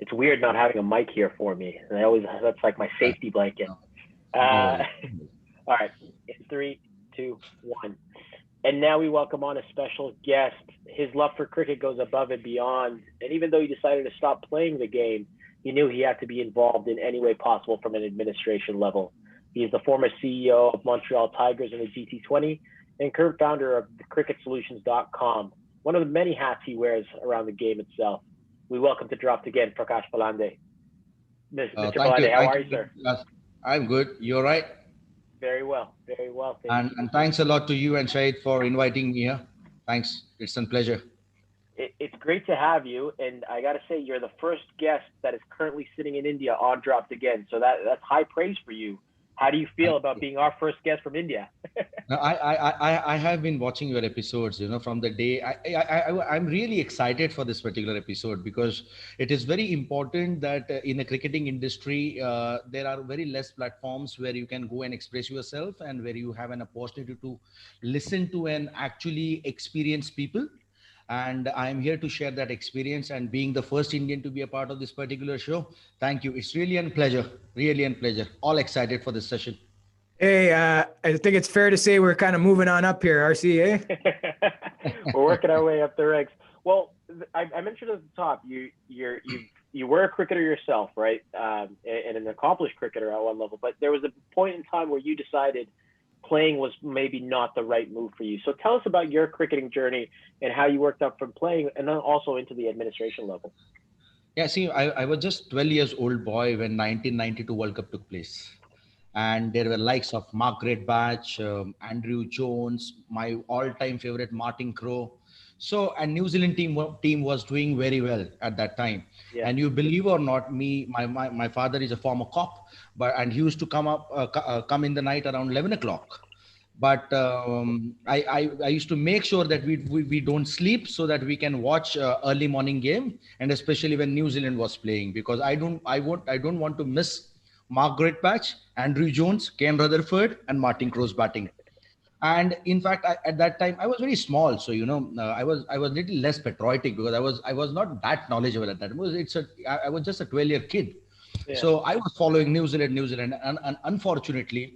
It's weird not having a mic here for me. And that's like my Uh, safety blanket. no, no Uh, worries. all right. In three, two, one. And now we welcome on a special guest. His love for cricket goes above and beyond. And even though he decided to stop playing the game, he knew he had to be involved in any way possible from an administration level. He is the former CEO of Montreal Tigers and the GT20 and current founder of cricketsolutions.com, one of the many hats he wears around the game itself. We welcome to Dropped again, Prakash Palande. Mr. Thank you. Palande, how Thank are you. you, sir? Yes, I'm good. You're right. Very well. Very well. Thank And, you. and thanks a lot to you and Shahid for inviting me here. Thanks. It's a pleasure. It's great to have you. And I got to say, you're the first guest that is currently sitting in India on Dropped Again. So that's high praise for you. How do you feel Thank about you. being our first guest from India? No, I have been watching your episodes, from the day I'm really excited for this particular episode because it is very important that in the cricketing industry, there are very less platforms where you can go and express yourself and where you have an opportunity to listen to and actually experience people. And I'm here to share that experience and being the first Indian to be a part of this particular show. Thank you. It's really a pleasure. All excited for this session. Hey, I think it's fair to say we're kind of moving on up here, RCA. We're working our way up the ranks. Well, I mentioned at the top, you were a cricketer yourself, right? And an accomplished cricketer at one level. But there was a point in time where you decided playing was maybe not the right move for you. So tell us about your cricketing journey and how you worked up from playing and then also into the administration level. Yeah, see, I was just 12 years old boy when 1992 World Cup took place. And there were likes of Margaret Batch, Andrew Jones, my all-time favorite Martin Crowe. So, and New Zealand team was doing very well at that time. Yeah. And you believe or not, my father is a former cop, and he used to come in the night around 11 o'clock. But I used to make sure that we don't sleep so that we can watch early morning game, and especially when New Zealand was playing, because I don't want to miss Margaret Patch, Andrew Jones, Ken Rutherford, and Martin Crowe's batting. And in fact, at that time I was very small, so I was little less patriotic because I was not that knowledgeable at that. I was just a 12-year kid, Yeah. so I was following New Zealand, and unfortunately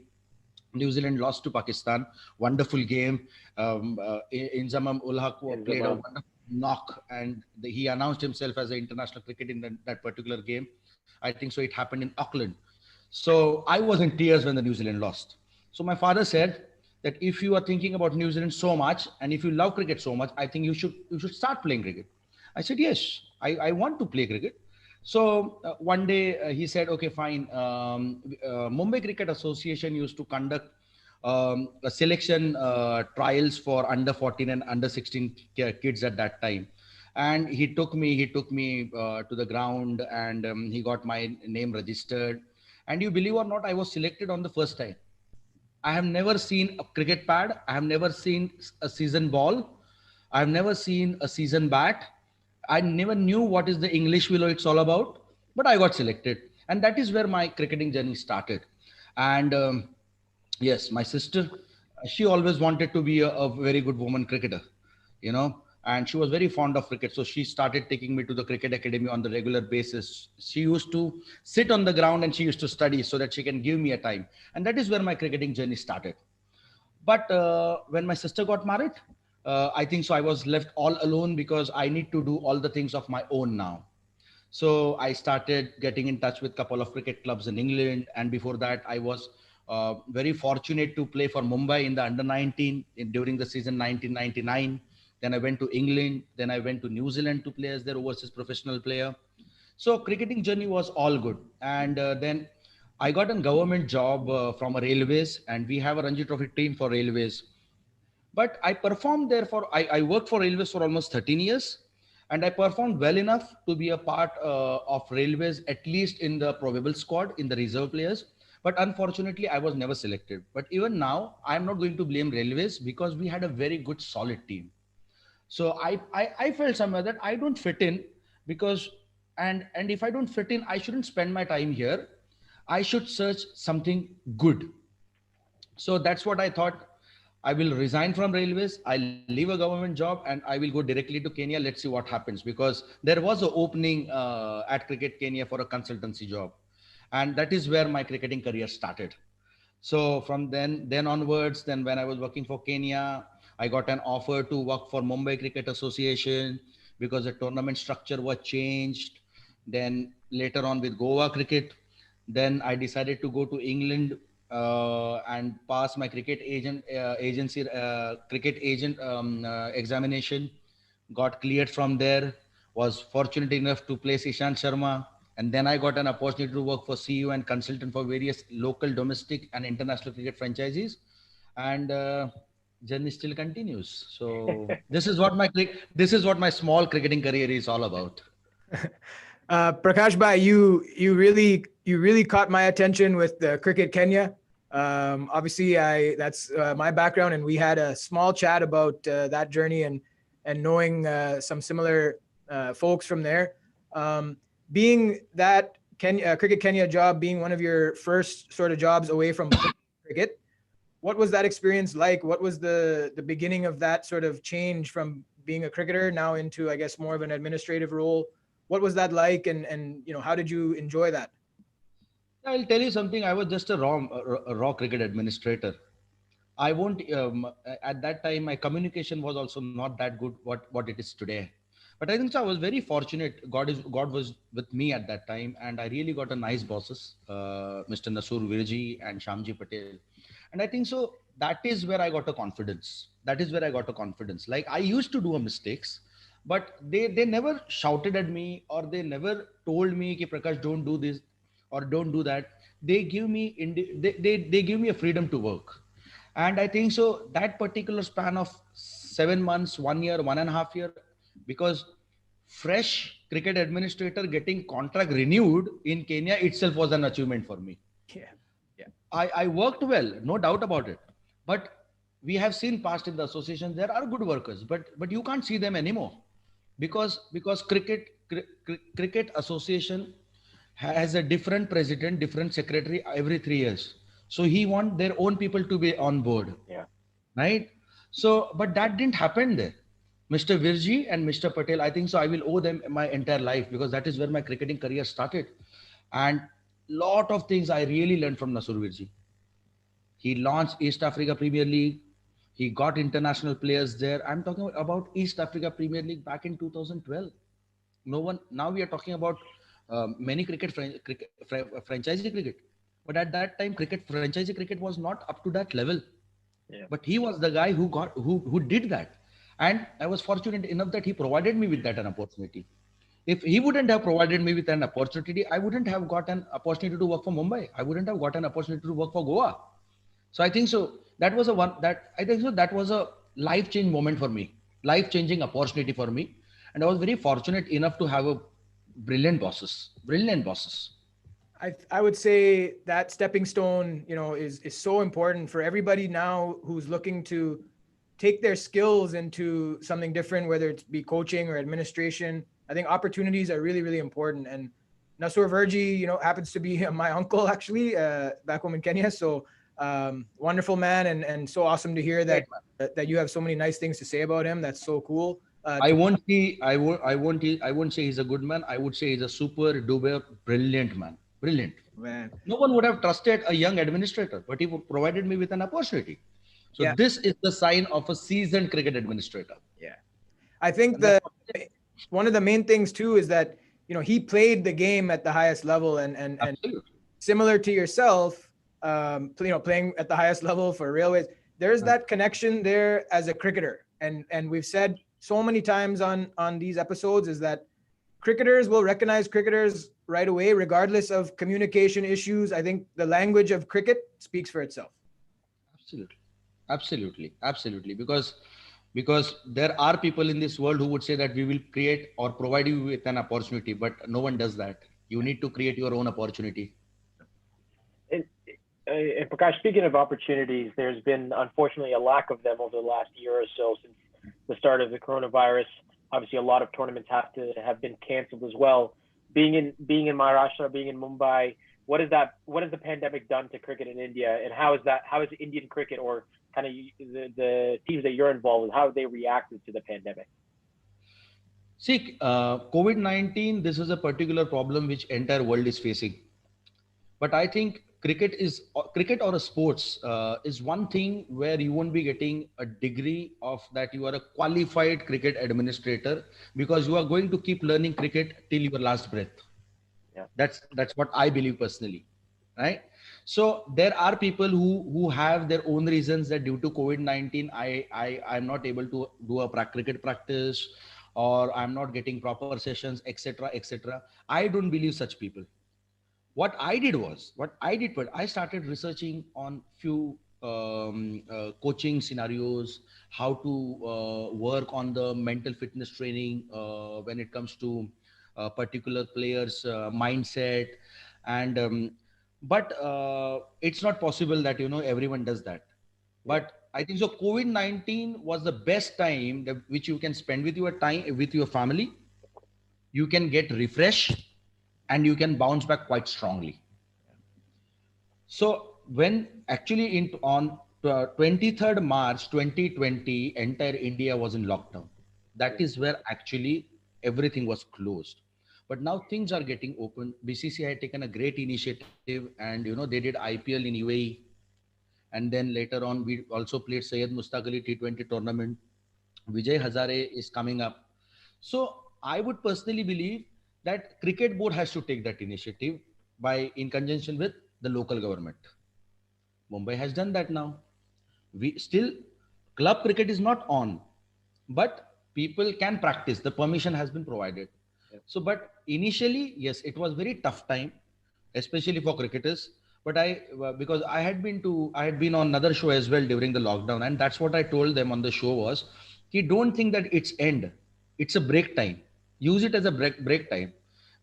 New Zealand lost to Pakistan. Wonderful game. Inzamam ul Haq In played a Zaman. wonderful knock, and he announced himself as an international cricket in that particular game. I think so. It happened in Auckland. So I was in tears when the New Zealand lost. So my father said that if you are thinking about New Zealand so much and if you love cricket so much, I think you should start playing cricket. I said yes, I want to play cricket. So one day he said, okay, fine. Mumbai Cricket Association used to conduct a selection trials for under 14 and under 16 kids at that time. And he took me to the ground, and he got my name registered. And you believe or not, I was selected on the first time. I have never seen a cricket pad. I have never seen a season ball. I have never seen a season bat. I never knew what is the English below it's all about, but I got selected. And that is where my cricketing journey started. And yes, my sister, she always wanted to be a very good woman cricketer, and she was very fond of cricket. So she started taking me to the cricket academy on the regular basis. She used to sit on the ground and she used to study so that she can give me a time. And that is where my cricketing journey started. But when my sister got married, I think so I was left all alone because I need to do all the things of my own now. So I started getting in touch with a couple of cricket clubs in England. And before that, I was very fortunate to play for Mumbai in the under 19 during the season 1999. Then I went to England. Then I went to New Zealand to play as their overseas professional player. So cricketing journey was all good. And then I got a government job from a railways, and we have a Ranji Trophy team for railways. But I performed there I worked for railways for almost 13 years, and I performed well enough to be a part of railways, at least in the probable squad, in the reserve players. But unfortunately, I was never selected. But even now, I'm not going to blame railways because we had a very good, solid team. So I felt somewhere that I don't fit in because, and if I don't fit in, I shouldn't spend my time here. I should search something good. So that's what I thought. I will resign from railways. I'll leave a government job and I will go directly to Kenya. Let's see what happens, because there was an opening at Cricket Kenya for a consultancy job, and that is where my cricketing career started. So from then onwards, then when I was working for Kenya, I got an offer to work for Mumbai Cricket Association because the tournament structure was changed. Then later on with Goa Cricket, then I decided to go to England and pass my cricket agency cricket agent examination. Got cleared from there. Was fortunate enough to place Ishant Sharma, and then I got an opportunity to work for CEO and consultant for various local, domestic, and international cricket franchises. And journey still continues. So this is what my small cricketing career is all about. Prakash Bhai, you really caught my attention with the Cricket Kenya. Obviously, that's my background, and we had a small chat about that journey and knowing some similar folks from there. Being that Cricket Kenya job being one of your first sort of jobs away from cricket, what was that experience like? What was the beginning of that sort of change from being a cricketer now into, I guess, more of an administrative role? What was that like, and how did you enjoy that? I'll tell you something. I was just a raw cricket administrator. I won't. At that time, my communication was also not that good. What it is today, but I think so. I was very fortunate. God was with me at that time, and I really got a nice bosses, Mr. Nasur Virji and Shamji Patel, and I think so. That is where I got a confidence. That is where I got a confidence. Like I used to do a mistakes, but they never shouted at me, or they never told me, "Ki Prakash, don't do this or don't do that." They give me they give me a freedom to work. And I think so that particular span of 7 months, 1 year, 1.5 year, because fresh cricket administrator getting contract renewed in Kenya itself was an achievement for me. Yeah, yeah. I worked well, no doubt about it. But we have seen past in the association, there are good workers, but you can't see them anymore, because cricket association has a different president, different secretary every 3 years. So he want their own people to be on board. Yeah. Right. So, but that didn't happen there. Mr. Virji and Mr. Patel, I think so. I will owe them my entire life, because that is where my cricketing career started. And lot of things I really learned from Nasur Virji. He launched East Africa Premier League. He got international players there. I'm talking about East Africa Premier League back in 2012. No one, now we are talking about many franchisee cricket, but at that time franchisee cricket was not up to that level. Yeah. But he was the guy who did that, and I was fortunate enough that he provided me with that an opportunity. If he wouldn't have provided me with an opportunity, I wouldn't have got an opportunity to work for Mumbai. I wouldn't have got an opportunity to work for Goa. So I think so that was that was a life change moment for me, life changing opportunity for me. And I was very fortunate enough to have a brilliant bosses. I would say that stepping stone, is so important for everybody now who's looking to take their skills into something different, whether it's be coaching or administration. I think opportunities are really, really important. And Nasur Virji, happens to be my uncle actually, back home in Kenya. So wonderful man, and so awesome to hear that you have so many nice things to say about him. That's so cool. I won't say he's a good man. I would say he's a super duper brilliant man. Brilliant man. No one would have trusted a young administrator, but he provided me with an opportunity. So Yeah. This is the sign of a seasoned cricket administrator. Yeah. I think one of the main things too is that, he played the game at the highest level, and similar to yourself, playing at the highest level for Railways, there's that connection there as a cricketer. And we've said so many times on these episodes is that cricketers will recognize cricketers right away, regardless of communication issues. I think the language of cricket speaks for itself. Absolutely. Because there are people in this world who would say that we will create or provide you with an opportunity, but no one does that. You need to create your own opportunity. And Prakash, speaking of opportunities, there's been unfortunately a lack of them over the last year or so since the start of the coronavirus. Obviously, a lot of tournaments have been canceled as well. Being in Maharashtra, being in Mumbai, what has the pandemic done to cricket in India, and how is Indian cricket or kind of the teams that you're involved with, how they reacted to the pandemic? See, COVID-19, this is a particular problem which entire world is facing. But I think cricket or a sports is one thing where you won't be getting a degree of that you are a qualified cricket administrator, because you are going to keep learning cricket till your last breath. Yeah. That's what I believe personally, right? So there are people who have their own reasons that due to COVID-19, I'm not able to do a cricket practice, or I'm not getting proper sessions, etc., etc. I don't believe such people. What I did was I started researching on few coaching scenarios, how to work on the mental fitness training when it comes to particular players mindset. And but it's not possible that everyone does that. But I think so COVID-19 was the best time that which you can spend with your time with your family. You can get refreshed and you can bounce back quite strongly. So when actually on 23rd March 2020, entire India was in lockdown. That is where actually everything was closed. But now things are getting open. BCCI had taken a great initiative, and they did IPL in UAE, and then later on we also played Syed Mustaq Ali T20 tournament. Vijay Hazare is coming up. So I would personally believe that cricket board has to take that initiative by in conjunction with the local government. Mumbai has done that now. We still club cricket is not on, but people can practice. The permission has been provided. So, but initially, yes, it was very tough time, especially for cricketers. But because I had been on another show as well during the lockdown, and that's what I told them on the show was, you don't think that it's end, it's a break time. Use it as a break time,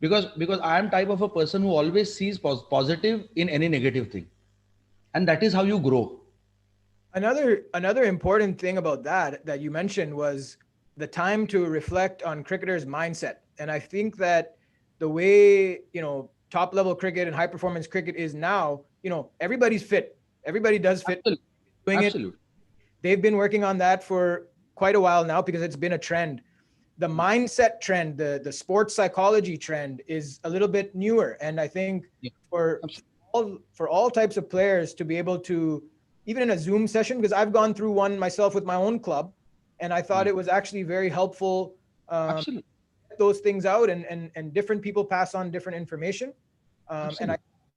because I am type of a person who always sees positive in any negative thing, and that is how you grow. Another important thing about that you mentioned was the time to reflect on cricketers' mindset. And I think that the way, top level cricket and high performance cricket is now, everybody's fit. Everybody does fit. Absolutely. Doing Absolutely. it. They've been working on that for quite a while now because it's been a trend. The mindset trend, the sports psychology trend is a little bit newer. And I think for all types of players to be able to, even in a Zoom session, because I've gone through one myself with my own club, and I thought it was actually very helpful. Absolutely. Those things out, and different people pass on different information. And I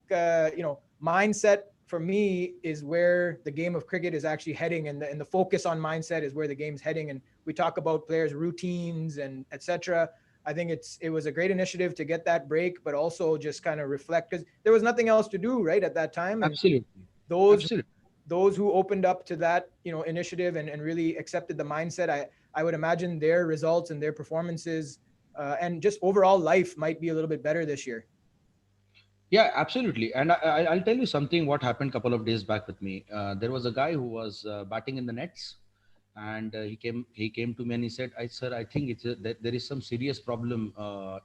think, mindset for me is where the game of cricket is actually heading, and the focus on mindset is where the game's heading. And we talk about players' routines and etc. I think it was a great initiative to get that break, but also just kind of reflect, because there was nothing else to do right at that time. And Absolutely. those who opened up to that initiative and really accepted the mindset, I would imagine their results and their performances and just overall life might be a little bit better this year. Yeah, absolutely. And I'll tell you something what happened a couple of days back with me. There was a guy who was batting in the nets, and he came to me and he said, sir, I think there is some serious problem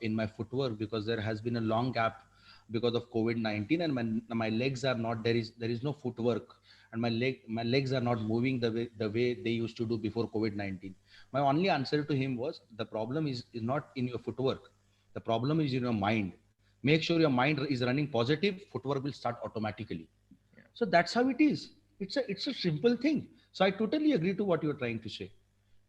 in my footwork, because there has been a long gap because of COVID-19, and my legs are not, there is no footwork, and my legs are not moving the way they used to do before COVID-19. My only answer to him was, the problem is not in your footwork. The problem is in your mind. Make sure your mind is running positive, footwork will start automatically. Yeah. So that's how it is. It's a simple thing. So I totally agree to what you're trying to say.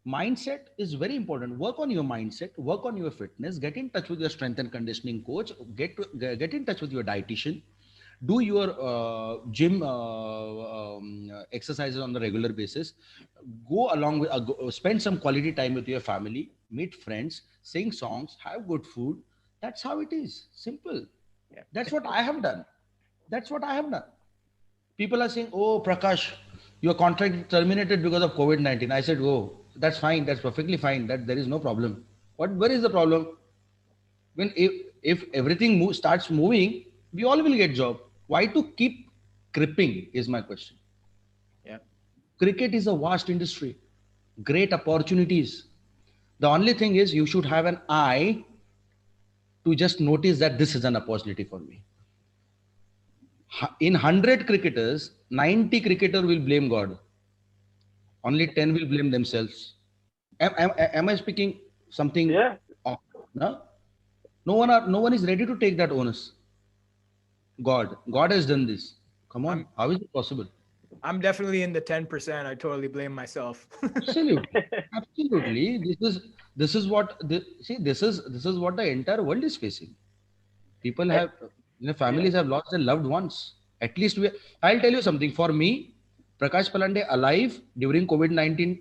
Mindset is very important. Work on your mindset, work on your fitness, get in touch with your strength and conditioning coach, get in touch with your dietitian, do your gym exercises on a regular basis, go along with spend some quality time with your family, meet friends, sing songs, have good food. That's how it is. Simple. Yeah. That's what I have done. People are saying, oh, Prakash, your contract terminated because of COVID-19. I said, oh, that's fine. That's perfectly fine. That there is no problem. Where is the problem? When if everything starts moving, we all will get job. Why to keep cripping is my question. Yeah. Cricket is a vast industry. Great opportunities. The only thing is you should have an eye to just notice that this is an opportunity for me. In 100 cricketers, 90 cricketer will blame God. Only 10 will blame themselves. Am I speaking something? Yeah. No, no one is ready to take that onus. God has done this. Come on, I'm how is it possible? I'm definitely in the 10%. I totally blame myself. Absolutely, absolutely. This is what see. This is what the entire world is facing. People Eh, have, yeah. families have lost their loved ones. At least I'll tell you something. For me, Prakash Palande alive during COVID-19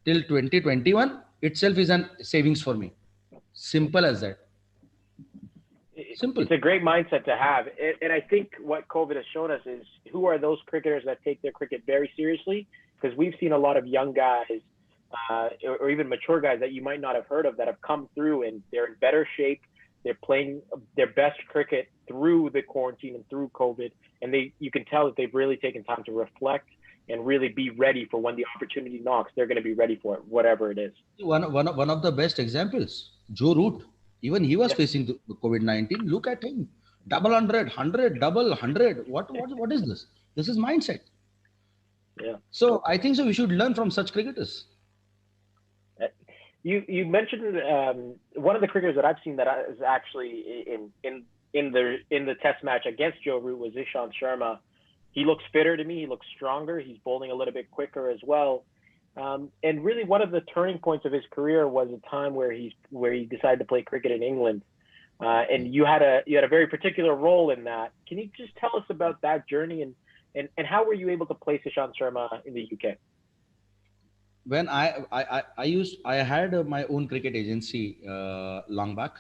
till 2021 itself is an savings for me. Simple as that. Simple. It's a great mindset to have. And I think what COVID has shown us is who are those cricketers that take their cricket very seriously? Because we've seen a lot of young guys or even mature guys that you might not have heard of that have come through and they're in better shape. They're playing their best cricket through the quarantine and through COVID. And you can tell that they've really taken time to reflect and really be ready for when the opportunity knocks. They're going to be ready for it, whatever it is. One of the best examples, Joe Root. Even he was Yeah. facing the COVID-19. Look at him. Double hundred, double hundred. What is this? This is mindset. Yeah. So I think so we should learn from such cricketers. You mentioned one of the cricketers that I've seen that is actually in the test match against Joe Root was Ishant Sharma. He looks fitter to me. He looks stronger. He's bowling a little bit quicker as well. And really, one of the turning points of his career was a time where he decided to play cricket in England. And you had a very particular role in that. Can you just tell us about that journey and how were you able to place Ishant Sharma in the UK? When I had my own cricket agency long back,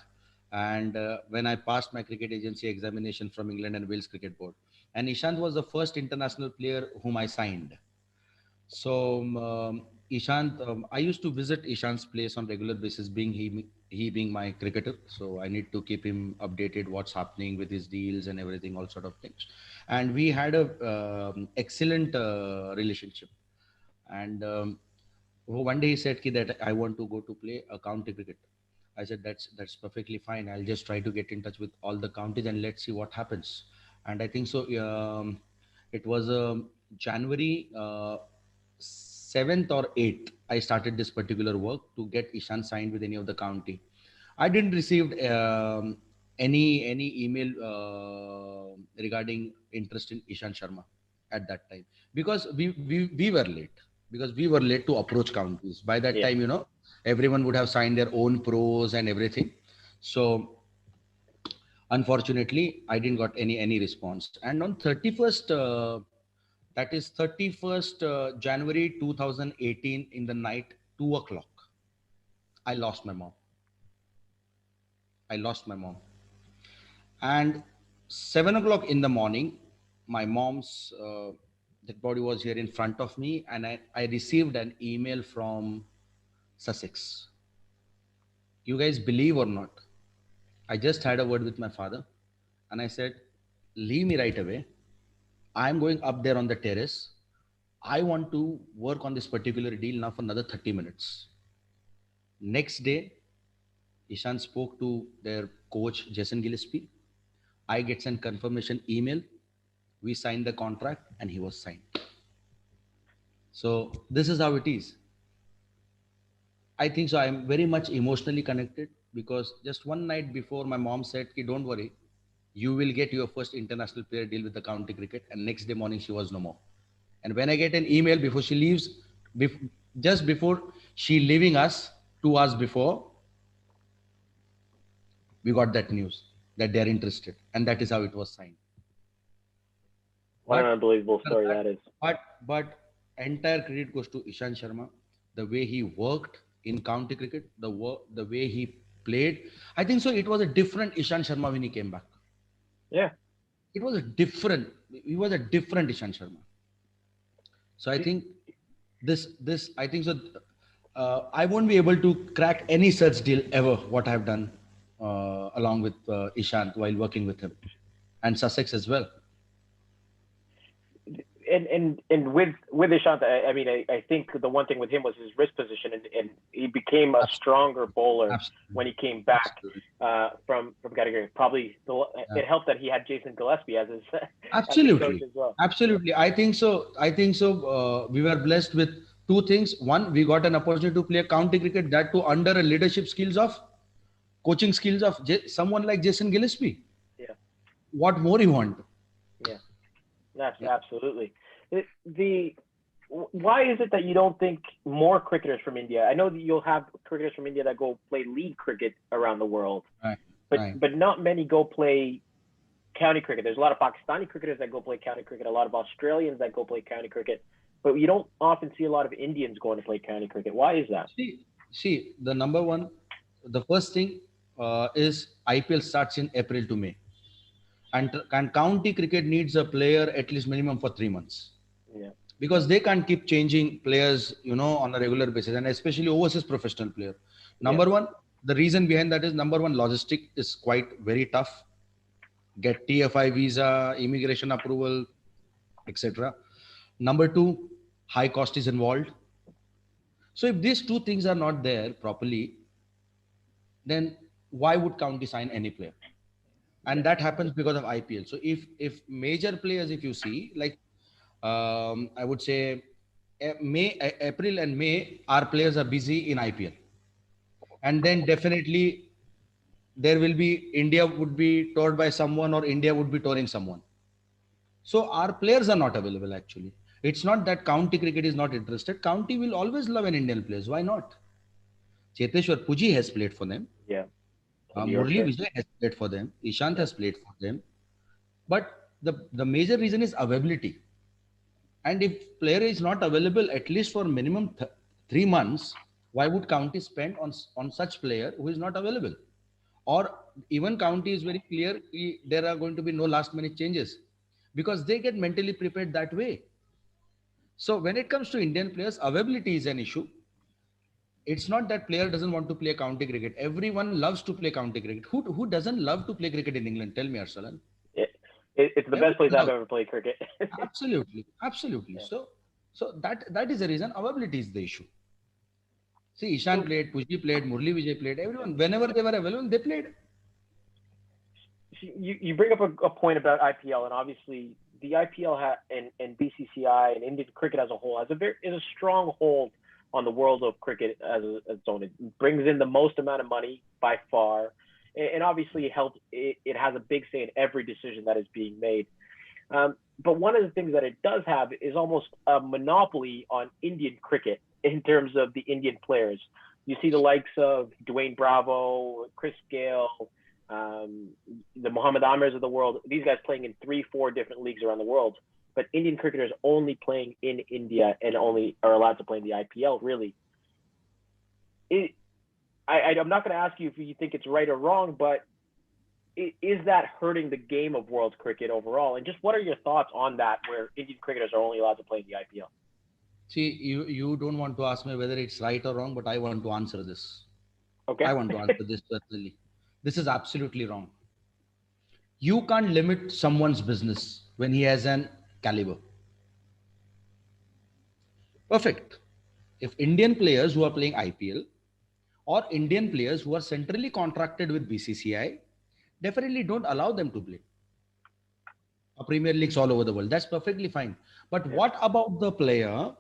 and when I passed my cricket agency examination from England and Wales Cricket Board, and Ishant was the first international player whom I signed. So Ishant, I used to visit Ishant's place on regular basis, being he being my cricketer. So I need to keep him updated what's happening with his deals and everything, all sort of things. And we had a excellent relationship. And one day he said that I want to go to play a county cricket. I said that's perfectly fine. I'll just try to get in touch with all the counties and let's see what happens. And I think so. It was January 7th or 8th. I started this particular work to get Ishan signed with any of the county. I didn't receive any email regarding interest in Ishan Sharma at that time because we were late because we were late to approach counties. By that Yeah. time, everyone would have signed their own pros and everything. So unfortunately, I didn't got any response. And on 31st, that is 31st January 2018 in the night, 2 o'clock, I lost my mom. I lost my mom. And 7 o'clock in the morning, my mom's dead body was here in front of me, and I received an email from Sussex. You guys believe or not? I just had a word with my father, and I said, "Leave me right away. I'm going up there on the terrace. I want to work on this particular deal now for another 30 minutes." Next day, Ishan spoke to their coach, Jason Gillespie. I get an confirmation email. We signed the contract and he was signed. So this is how it is. I think so. I'm very much emotionally connected because just one night before my mom said, don't worry, you will get your first international player deal with the county cricket. And next day morning, she was no more. And when I get an email before she leaves, just before she leaving us, 2 hours before, we got that news that they are interested. And that is how it was signed. What an unbelievable story that is. But entire credit goes to Ishant Sharma, the way he worked in county cricket, the way he played. I think so. It was a different Ishant Sharma when he came back. Yeah. He was a different Ishant Sharma. So I think I think so. I won't be able to crack any such deal ever. What I've done along with Ishant while working with him, and Sussex as well. And with Ishant, I mean, I think the one thing with him was his wrist position, and he became a stronger bowler when he came back from category. Probably it helped that he had Jason Gillespie as his absolutely coach as well. Absolutely, I think so. We were blessed with Two things. One, we got an opportunity to play county cricket, that too under a leadership skills of, coaching skills of someone like Jason Gillespie. Yeah. What more you want? Yeah. That's absolutely. Why is it that you don't think more cricketers from India? I know that you'll have cricketers from India that go play league cricket around the world, but not many go play county cricket. There's a lot of Pakistani cricketers that go play county cricket, a lot of Australians that go play county cricket, but you don't often see a lot of Indians going to play county cricket. Why is that? See, the first thing is IPL starts in April to May. And county cricket needs a player at least minimum for 3 months. Yeah. Because they can't keep changing players, on a regular basis, and especially overseas professional player. Number one, the reason behind that is logistic is quite very tough. Get TFI visa, immigration approval, etc. Number two, high cost is involved. So if these two things are not there properly, then why would county sign any player? And that happens because of IPL. So if major players, if you see, like I would say April and May, our players are busy in IPL. And then definitely there will be, India would be toured by someone or India would be touring someone. So our players are not available actually. It's not that county cricket is not interested. County will always love an Indian players. Why not? Cheteshwar Puji has played for them. Yeah. Murli Vijay has played for them. Ishant has played for them. But the major reason is availability. And if player is not available at least for minimum 3 months, why would county spend on such player who is not available? Or even county is very clear, there are going to be no last minute changes because they get mentally prepared that way. So when it comes to Indian players, availability is an issue. It's not that player doesn't want to play county cricket. Everyone loves to play county cricket. Who doesn't love to play cricket in England? Tell me, Arsalan. It's the best place I've ever played cricket. Absolutely. Yeah. So that is the reason. Availability is the issue. See, Ishant played, Puji played, Murli Vijay played. Everyone, whenever they were available, they played. You bring up a point about IPL, and obviously the IPL and BCCI and Indian cricket as a whole is a strong hold on the world of cricket as its own. It brings in the most amount of money by far, and obviously it has a big say in every decision that is being made. But one of the things that it does have is almost a monopoly on Indian cricket in terms of the Indian players. You see the likes of Dwayne Bravo, Chris Gale, the Mohammad Amirs of the world, these guys playing in 3-4 different leagues around the world. But Indian cricketers only playing in India and only are allowed to play in the IPL, really. I'm not going to ask you if you think it's right or wrong, but is that hurting the game of world cricket overall? And just what are your thoughts on that, where Indian cricketers are only allowed to play in the IPL? See, you don't want to ask me whether it's right or wrong, but I want to answer this. Okay. I want to answer this personally. This is absolutely wrong. You can't limit someone's business when he has an caliber. Perfect. If Indian players who are playing IPL or Indian players who are centrally contracted with BCCI, definitely don't allow them to play Premier Leagues all over the world. That's perfectly fine. But what about the player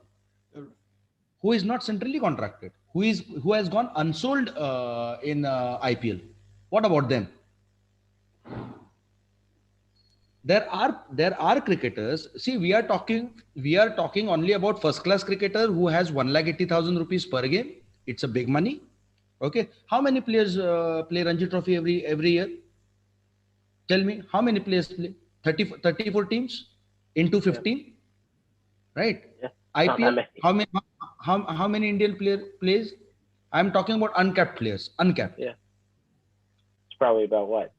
who is not centrally contracted, who has gone unsold in IPL? What about them? There are cricketers. See, we are talking only about first class cricketer who has 1,80,000 rupees per game. It's a big money. Okay. How many players play Ranji Trophy every year? Tell me, how many players play? 34 teams into 15, right? Yeah. IPL, how many Indian plays? I'm talking about uncapped players. Uncapped. Yeah. It's probably about what?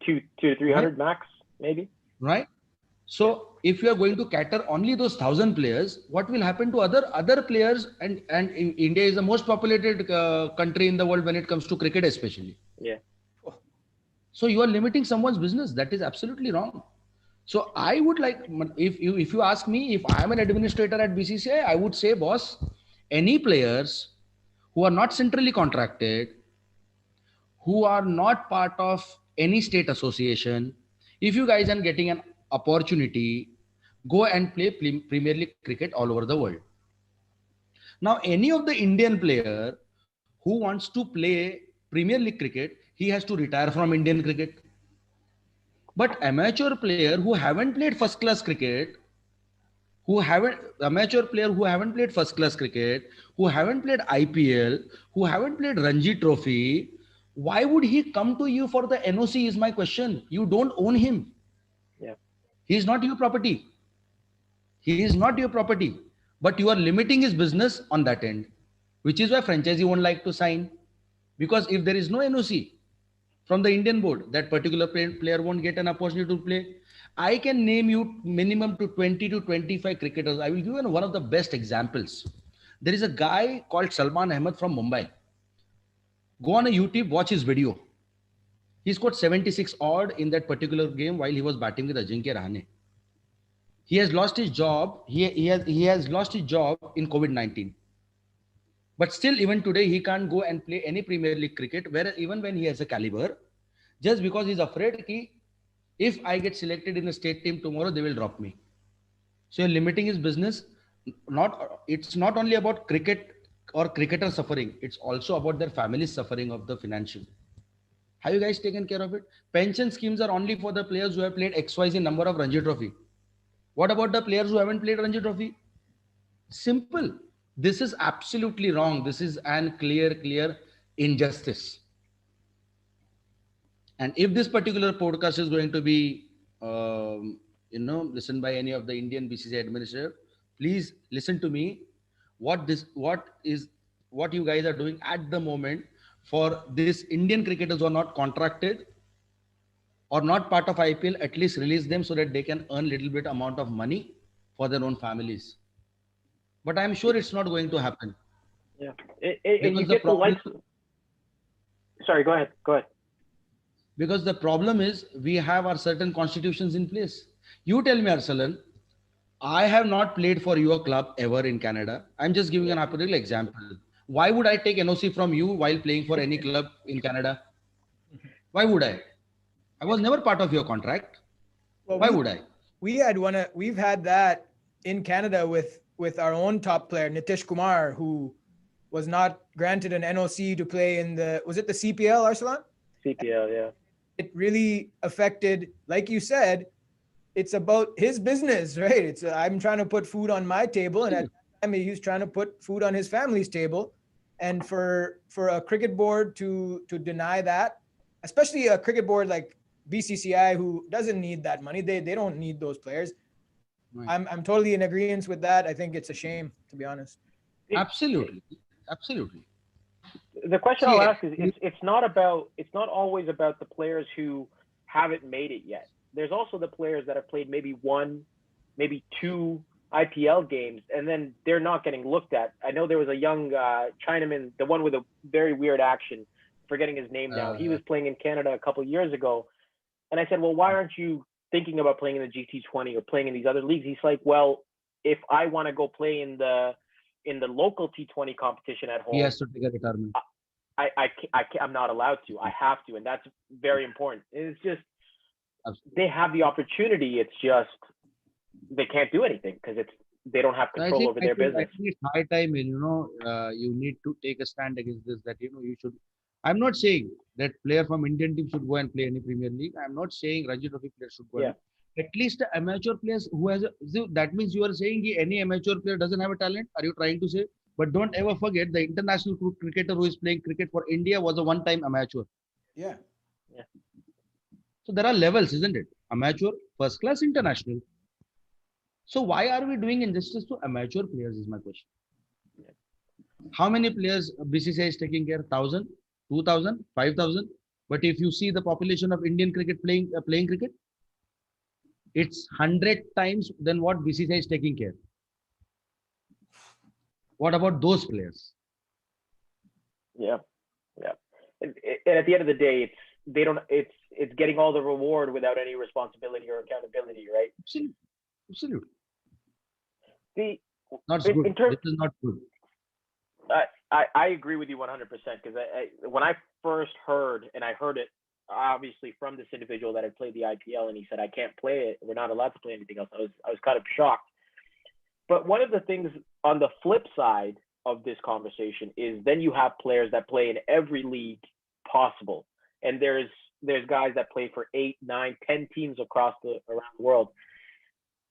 200 to 300 right? Max, maybe. Right. So if you are going to cater only those 1,000 players, what will happen to other players? And India is the most populated country in the world when it comes to cricket, especially. Yeah. So you are limiting someone's business. That is absolutely wrong. So I would like, if you ask me, if I am an administrator at BCCI, I would say, boss, any players who are not centrally contracted, who are not part of any state association, if you guys are getting an opportunity, go and play Premier League cricket all over the world. Now, any of the Indian player who wants to play Premier League cricket, he has to retire from Indian cricket. But amateur player who haven't played first class cricket, who haven't played first class cricket, who haven't played IPL, who haven't played Ranji Trophy, why would he come to you for the NOC is my question. You don't own him. Yeah. He is not your property. He is not your property. But you are limiting his business on that end, which is why franchisee won't like to sign. Because if there is no NOC from the Indian board, that particular player won't get an opportunity to play. I can name you minimum to 20 to 25 cricketers. I will give you one of the best examples. There is a guy called Salman Ahmed from Mumbai. Go on a YouTube, watch his video. He scored 76 odd in that particular game while he was batting with Ajinkya Rahane. He has lost his job. He has lost his job in COVID-19. But still, even today, he can't go and play any Premier League cricket, where even when he has a caliber, just because he's afraid that if I get selected in the state team tomorrow, they will drop me. So you're limiting his business. It's not only about cricket or cricketer suffering. It's also about their families suffering of the financial. Have you guys taken care of it? Pension schemes are only for the players who have played XYZ number of Ranji Trophy. What about the players who haven't played Ranji Trophy? Simple. This is absolutely wrong. This is an clear injustice. And if this particular podcast is going to be, listened by any of the Indian BCCI administrator, please listen to me. What you guys are doing at the moment for this Indian cricketers who are not contracted or not part of IPL, at least release them so that they can earn little bit amount of money for their own families. But I'm sure it's not going to happen. Yeah. You get the likes. Sorry, go ahead. Because the problem is we have our certain constitutions in place. You tell me, Arsalan, I have not played for your club ever in Canada. I'm just giving an hypothetical example. Why would I take NOC from you while playing for any club in Canada? Why would I? I was never part of your contract. Well, why would I? We've had that in Canada with our own top player, Nitish Kumar, who was not granted an NOC to play in was it the CPL, Arsalan? CPL, yeah. It really affected, like you said, it's about his business, right? It's I'm trying to put food on my table, and at the time he's trying to put food on his family's table. And for a cricket board to deny that, especially a cricket board like BCCI, who doesn't need that money, they don't need those players. Right. I'm totally in agreement with that. I think it's a shame, to be honest. Absolutely. The question I'll ask is, it's not always about the players who haven't made it yet. There's also the players that have played maybe one, maybe two IPL games, and then they're not getting looked at. I know there was a young Chinaman, the one with a very weird action, forgetting his name now. He was playing in Canada a couple of years ago. And I said, well, why aren't you thinking about playing in the GT20 or playing in these other leagues? He's like, well, if I want to go play in the local T20 competition at home, he has to take a retirement. I'm not allowed to. I have to, and that's very important. It's just they have the opportunity. It's just they can't do anything because they don't have control over their business. I think it's high time, you need to take a stand against this. That you should. I'm not saying that player from Indian team should go and play any Premier League. I'm not saying Ranji Trophy players should go. Yeah. At least the amateur players who has that means you are saying any amateur player doesn't have a talent. Are you trying to say? But don't ever forget the international cricketer who is playing cricket for India was a one-time amateur. Yeah. So there are levels, isn't it? Amateur, first class, international. So why are we doing injustice to amateur players is my question. How many players BCCI is taking care? 1,000, 2,000, 5,000. But if you see the population of Indian cricket playing cricket, it's 100 times than what BCCI is taking care. What about those players? Yeah. And at the end of the day, it's getting all the reward without any responsibility or accountability, right? Absolutely. This is not good. I agree with you 100% because when I first heard, and I heard it obviously from this individual that had played the IPL, and he said, I can't play it. We're not allowed to play anything else. I was kind of shocked. But one of the things on the flip side of this conversation is then you have players that play in every league possible, and there's guys that play for 8, 9, 10 teams around the world.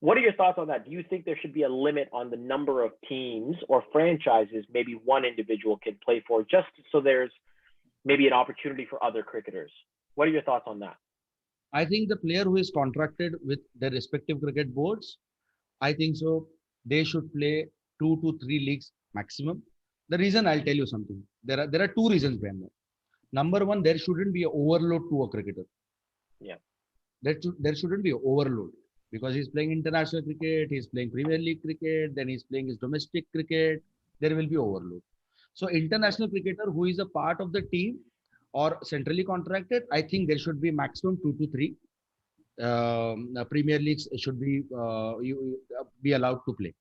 What are your thoughts on that? Do you think there should be a limit on the number of teams or franchises maybe one individual can play for, just so there's maybe an opportunity for other cricketers? What are your thoughts on that? I think the player who is contracted with their respective cricket boards, I think so, they should play 2 to 3 leagues maximum. The reason, I'll tell you something. There are two reasons behind that. Number one, there shouldn't be an overload to a cricketer. Yeah. There shouldn't be an overload, because he's playing international cricket, he's playing Premier League cricket, then he's playing his domestic cricket. There will be overload. So international cricketer who is a part of the team or centrally contracted, I think there should be maximum 2 to 3 Premier Leagues should be be allowed to play.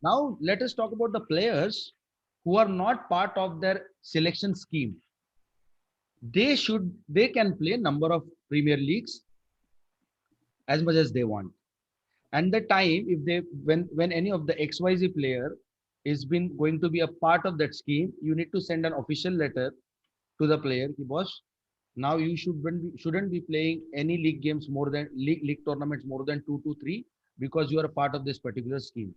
Now let us talk about the players who are not part of their selection scheme. They can play number of Premier Leagues as much as they want. And the time, if they when any of the XYZ player is been going to be a part of that scheme, you need to send an official letter to the player, boss, now you shouldn't be playing any league games more than league tournaments more than 2 to 3, because you are a part of this particular scheme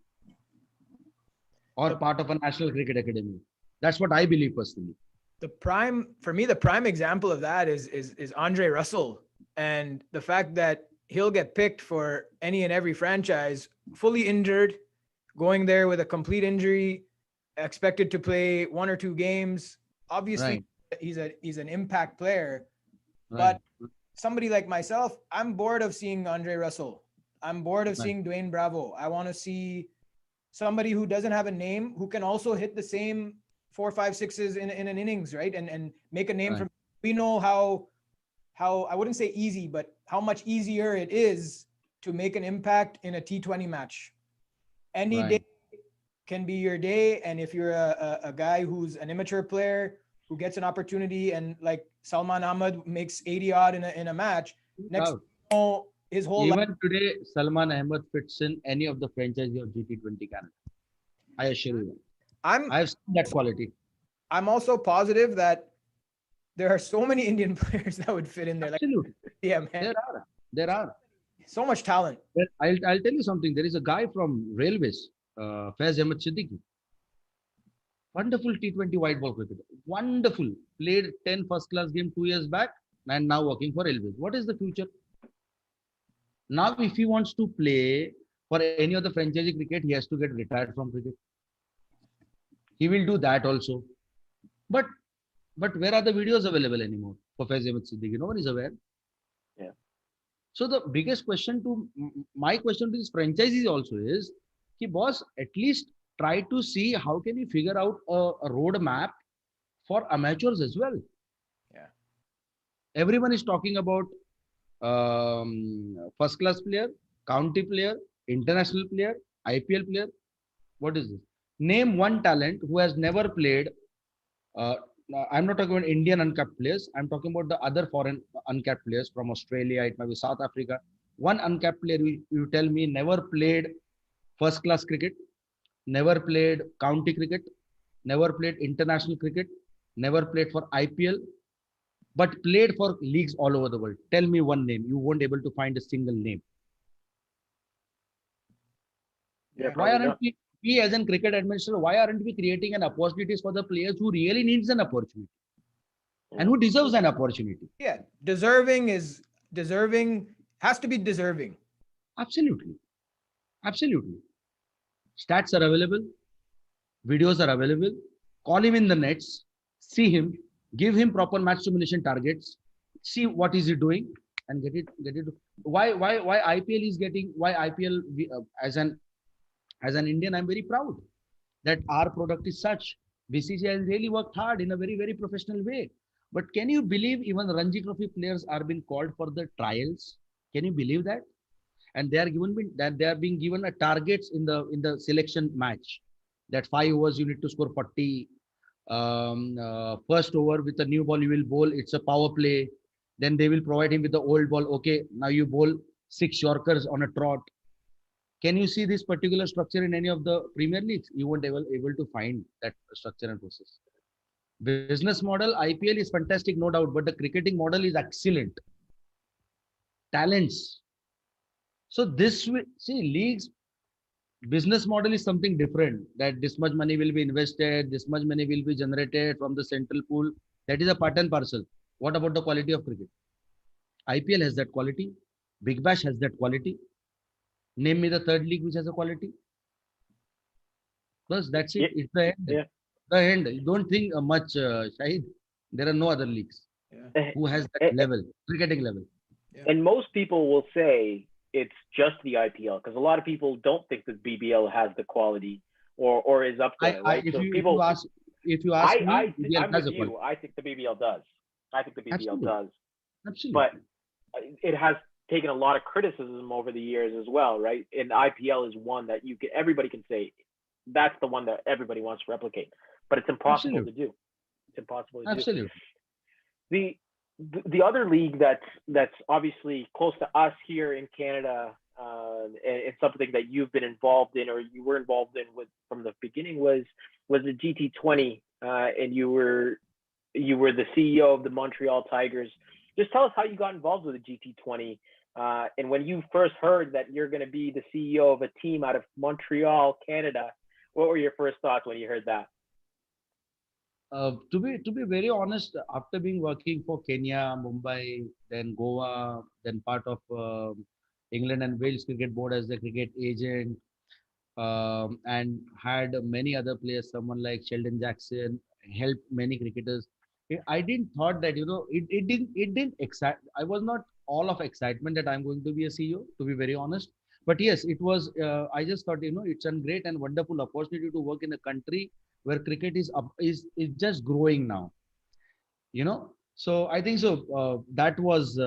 or part of a national cricket academy. That's what I believe personally. The prime example of that is Andre Russell, and the fact that he'll get picked for any and every franchise, fully injured, going there with a complete injury, expected to play 1 or 2 games. Obviously, right. He's an impact player, right. But somebody like myself, I'm bored of seeing Andre Russell. I'm bored of seeing Dwayne Bravo. I want to see somebody who doesn't have a name, who can also hit the same 4, 5, 6s in an innings, right? And make a name from. We know how I wouldn't say easy, but how much easier it is to make an impact in a T20 match. Any day can be your day, and if you're a guy who's an immature player who gets an opportunity, and like Salman Ahmed makes 80 odd in a match, next his whole even life, today Salman Ahmed fits in any of the franchises of T20 Canada. I assure you. I've seen that quality. I'm also positive that there are so many Indian players that would fit in there. Absolutely. Like, yeah, man. There are. So much talent. Well, I'll tell you something. There is a guy from Railways, Faiz Ahmed Siddiqui. Wonderful T20 white ball cricketer. Wonderful. Played 10 first class game 2 years back and now working for Railways. What is the future? Now, if he wants to play for any of the franchise cricket, he has to get retired from cricket. He will do that also. But where are the videos available anymore for Faiz Ahmed Siddiqui? No one is aware. Yeah. So the biggest question my question to this franchise also is, boss, at least try to see how can you figure out a roadmap for amateurs as well. Yeah. Everyone is talking about first class player, county player, international player, IPL player. What is this? Name one talent who has never played. I'm not talking about Indian uncapped players. I'm talking about the other foreign uncapped players from Australia. It might be South Africa. One uncapped player, you tell me, never played first class cricket, never played county cricket, never played international cricket, never played for IPL, but played for leagues all over the world. Tell me one name. You won't be able to find a single name. Yeah, why aren't we as a cricket administrator, why aren't we creating an opportunities for the players who really needs an opportunity and who deserves an opportunity? Yeah, deserving has to be deserving. Absolutely. Stats are available, videos are available. Call him in the nets, see him, give him proper match simulation targets, see what is he doing, and get it. Why IPL is getting? Why IPL as an Indian, I'm very proud that our product is such. BCCI has really worked hard in a very, very professional way. But can you believe even Ranji Trophy players are being called for the trials? Can you believe that? And they are being given a targets in the selection match. That 5 overs you need to score 40. First over with a new ball you will bowl. It's a power play. Then they will provide him with the old ball. Okay, now you bowl 6 Yorkers on a trot. Can you see this particular structure in any of the Premier Leagues? You won't able to find that structure and process. Business model, IPL is fantastic, no doubt, but the cricketing model is excellent. Talents. So this see leagues business model is something different. That this much money will be invested, this much money will be generated from the central pool. That is a part and parcel. What about the quality of cricket? IPL has that quality. Big Bash has that quality. Name me the third league which has a quality. Bas, that's it. Yeah, It's the end. yeah. The end. You don't think much, Shahid. There are no other leagues Yeah. who has that level, cricketing level. And most people will say it's just the IPL because a lot of people don't think that BBL has the quality or is up there, right? If So you people, if you ask me, BBL I'm has with a quality. you. I think the BBL does. I think the BBL Absolutely, does, but absolutely, it has taken a lot of criticism over the years as well, right? And IPL is one that everybody can say that's the one that everybody wants to replicate, but it's impossible to absolutely, do. It's impossible to do. absolutely. The the other league that's obviously close to us here in Canada, and it's something that you've been involved in or you were involved in with from the beginning was the GT20, and you were the CEO of the Montreal Tigers. Just tell us how you got involved with the GT20, and when you first heard that you're going to be the CEO of a team out of Montreal, Canada. What were your first thoughts when you heard that? To be very honest, after being working for Kenya, Mumbai, then Goa, then part of England and Wales Cricket Board as the cricket agent, and had many other players, someone like Sheldon Jackson, helped many cricketers. I didn't thought that it didn't excite. I was not all of excitement that I'm going to be a CEO, to be very honest. But yes, it was. I just thought it's a great and wonderful opportunity to work in a country where cricket is up, is just growing now. So I think so that was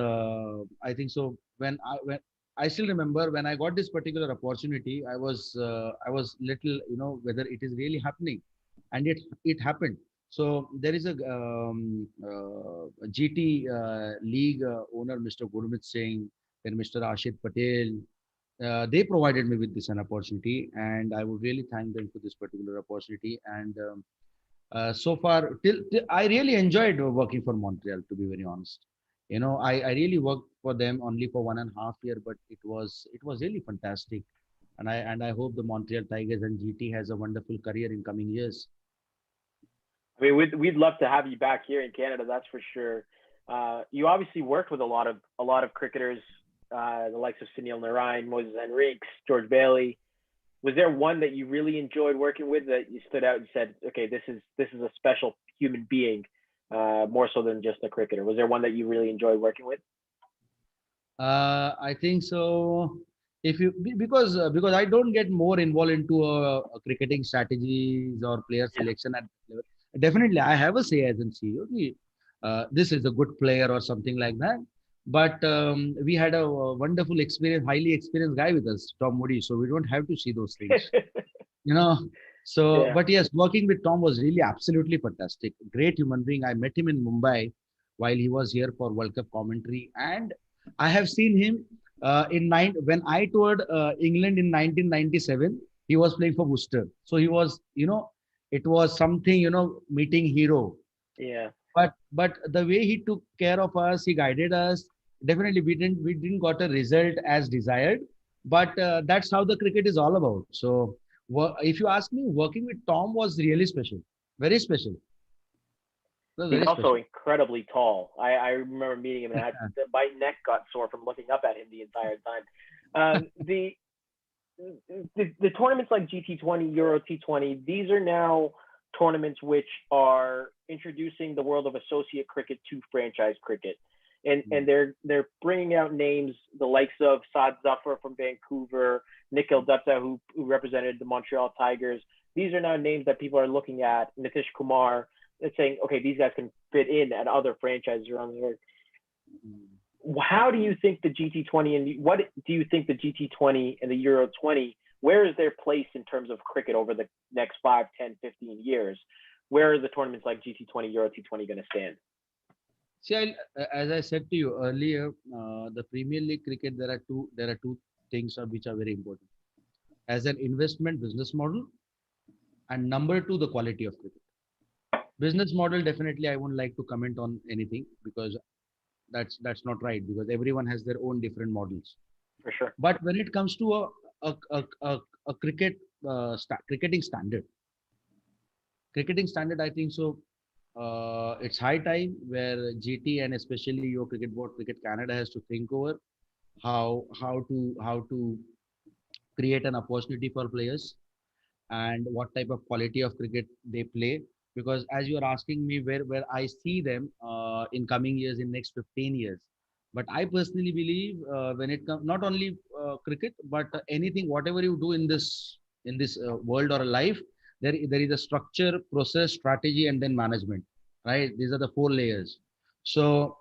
I think so when I still remember when I got this particular opportunity. I was little whether it is really happening, and it happened. So there is a GT league owner, Mr. Gurmit Singh, then Mr. Ashit Patel. They provided me with this an opportunity, and I would really thank them for this particular opportunity. And so far, till I really enjoyed working for Montreal. To be very honest, I really worked for them only for 1.5 year, but it was really fantastic, and I hope the Montreal Tigers and GT has a wonderful career in coming years. I mean, we'd love to have you back here in Canada. That's for sure. You obviously worked with a lot of cricketers, the likes of Sunil Narayan, Moses Henriques, George Bailey. Was there one that you really enjoyed working with that you stood out and said, okay, this is a special human being, more so than just a cricketer? Was there one that you really enjoyed working with? I think so. Because I don't get more involved into cricketing strategies or player Yeah. selection at that level. Definitely, I have a say as in CEO. This is a good player or something like that. But we had a wonderful experience, highly experienced guy with us, Tom Moody. So we don't have to see those things, you know. So, Yeah. but yes, working with Tom was really absolutely fantastic. Great human being. I met him in Mumbai while he was here for World Cup commentary, and I have seen him when I toured England in 1997. He was playing for Worcester, so he was, it was something, meeting hero. Yeah. But the way he took care of us, he guided us. Definitely, we didn't got a result as desired, but that's how the cricket is all about. So, if you ask me, working with Tom was really special, very special. It was He's very also special. incredibly tall. I remember meeting him, and my neck got sore from looking up at him the entire time. The tournaments like GT20, Euro T20, these are now tournaments which are introducing the world of associate cricket to franchise cricket, and they're bringing out names the likes of Saad Zafar from Vancouver, Nikhil Dutta who represented the Montreal Tigers. These are now names that people are looking at. Nitish Kumar. It's saying, okay, these guys can fit in at other franchises around the world. How do you think the GT20 and what do you think the GT20 and the Euro 20, where is their place in terms of cricket over the next 5, 10, 15 years? Where are the tournaments like GT20, Euro T20 going to stand? See, as I said to you earlier, the Premier League cricket, there are two things which are very important. as an investment business model, and number two, the quality of cricket. Business model, definitely I wouldn't like to comment on anything, because that's not right, because everyone has their own different models. For sure. But when it comes to a cricketing I think so. It's high time where GT and especially your cricket board, Cricket Canada, has to think over how to create an opportunity for players, and what type of quality of cricket they play. Because as you are asking me where I see them in coming years, in next 15 years. But I personally believe when it comes not only cricket, but anything, whatever you do in this world or life, there is a structure, process, strategy, and then management. Right? These are the four layers. So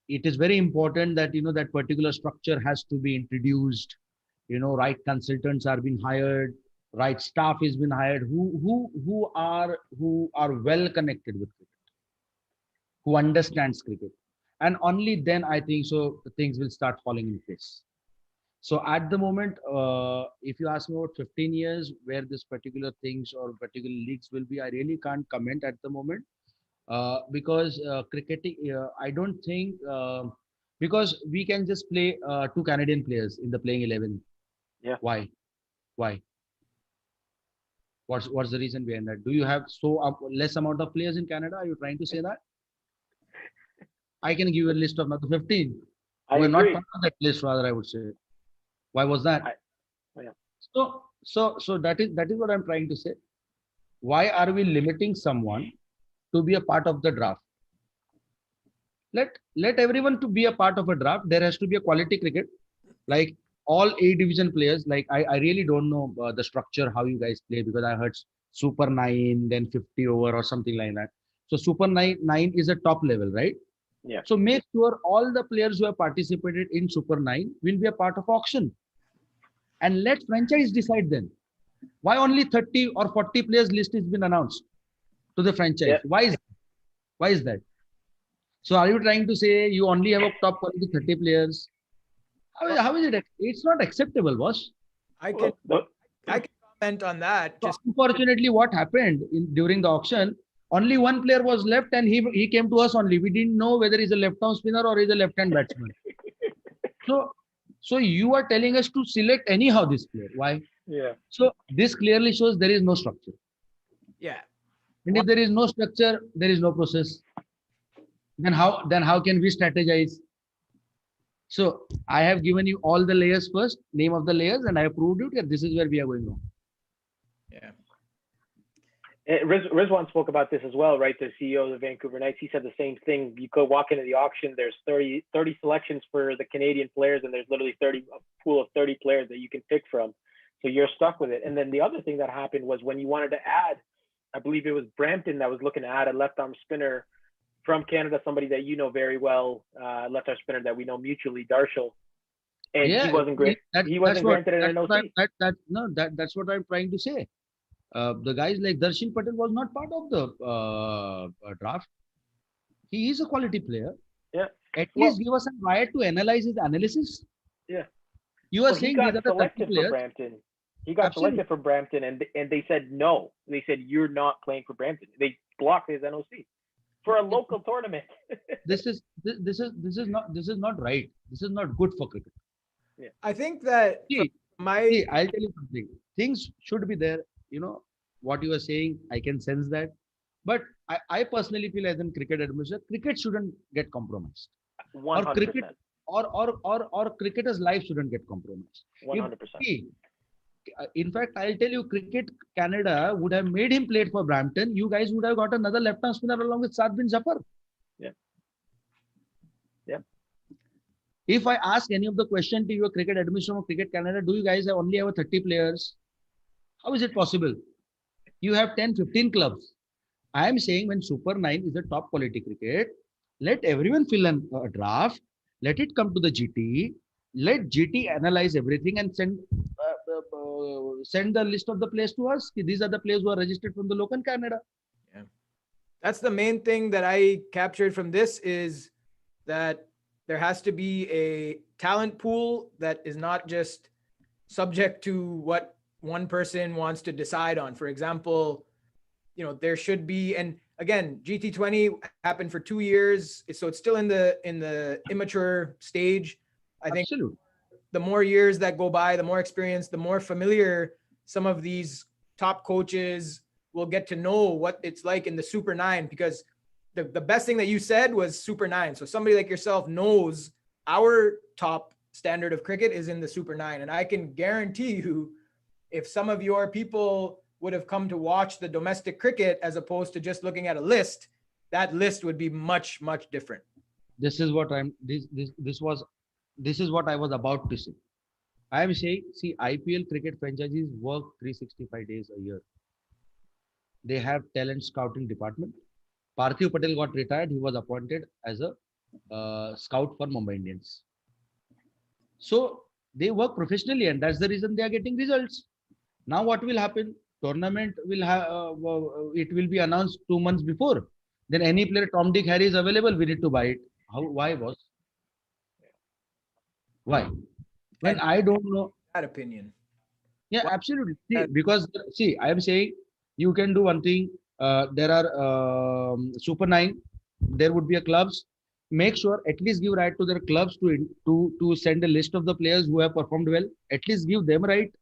it is very important that that particular structure has to be introduced. Right consultants are being hired, right staff is been hired, who are well connected with cricket, who understands cricket, and only then I think so things will start falling in place. So at the moment, if you ask me about 15 years where this particular things or particular leagues will be, I really can't comment at the moment. Because cricketing, I don't think, because we can just play two Canadian players in the playing 11. Yeah. Why? What's the reason behind that? Do you have so less amount of players in Canada? Are you trying to say that? I can give you a list of another 15 I who are not agree. part of that list, rather, I would say. Why was that? Yeah. So that is what I'm trying to say. Why are we limiting someone to be a part of the draft? Let everyone to be a part of a draft. There has to be a quality cricket, like all A division players. Like I really don't know the structure how you guys play, because I heard Super 9, then 50 over or something like that. So Super 9 is a top level, right? Yeah. So make sure all the players who have participated in Super 9 will be a part of auction, and let franchise decide then. Why only 30 or 40 players list has been announced to the franchise? Yeah. Why is that? So are you trying to say you only have a top quality 30 players? How is it? It's not acceptable, boss. I can Well, I can comment on that. So Just unfortunately, what happened during the auction? Only one player was left, and he came to us only. We didn't know whether he's a left-arm spinner or he's a left-hand batsman. So you are telling us to select anyhow this player. Why? yeah. So this clearly shows there is no structure. yeah. And if there is no structure, there is no process. Then how can we strategize? So I have given you all the layers first, name of the layers, and I have proved it that this is where we are going wrong. Yeah. Rizwan spoke about this as well, right? The CEO of the Vancouver Knights. He said the same thing. You could walk into the auction. There's 30 selections for the Canadian players, and there's literally a pool of 30 players that you can pick from. So you're stuck with it. And then the other thing that happened was when you wanted to add, I believe it was Brampton that was looking to add a left-arm spinner from Canada, somebody that you know very well, left-arm spinner that we know mutually, Darshall. And he wasn't great. He wasn't granted an NOC. That's what I'm trying to say. The guys like Darshil Patel was not part of the draft. He is a quality player. Yeah. At least give us a right to analyze his analysis. Yeah. You are saying these are the 30 players. Brampton. He got selected for Brampton, and they said no. They said you're not playing for Brampton. They blocked his NOC for a local tournament. This is not right. This is not good for cricket. Yeah. I think that I'll tell you something. Things should be there. What you are saying, I can sense that. But I personally feel, as a cricket administrator, cricket shouldn't get compromised. 100%. Or cricketer's life shouldn't get compromised. 100%. In fact, I'll tell you, Cricket Canada would have made him play for Brampton. You guys would have got another left-arm spinner along with Saad bin Zafar. Yeah. Yeah. If I ask any of the question to your cricket administration of Cricket Canada, do you guys only have 30 players? How is it possible? You have 10, 15 clubs. I am saying when Super 9 is a top quality cricket, let everyone fill a draft. Let it come to the GT. Let GT analyze everything and send the list of the players to us. These are the players who are registered from the local Canada. Yeah. That's the main thing that I captured from this, is that there has to be a talent pool that is not just subject to what one person wants to decide on. For example, there should be, and again, GT20 happened for 2 years, so it's still in the immature stage. I think Absolutely. the more years that go by, the more experience, the more familiar some of these top coaches will get to know what it's like in the Super 9, because the best thing that you said was Super 9. So somebody like yourself knows our top standard of cricket is in the Super 9. And I can guarantee you, if some of your people would have come to watch the domestic cricket as opposed to just looking at a list, that list would be much, much different. This is what this is what I was about to say. I am saying, see, IPL cricket franchises work 365 days a year. They have talent scouting department. Parthiv Patel got retired. He was appointed as a scout for Mumbai Indians. So they work professionally, and that's the reason they are getting results. Now what will happen? Tournament will have it will be announced 2 months before. Then any player, Tom, Dick, Harry is available. We need to buy it. How? Why, boss? Why? When And I don't know. that opinion. Yeah, Why- absolutely. See, because see, I am saying you can do one thing. There are Super 9. There would be a clubs. Make sure at least give right to their clubs to send a list of the players who have performed well. At least give them right.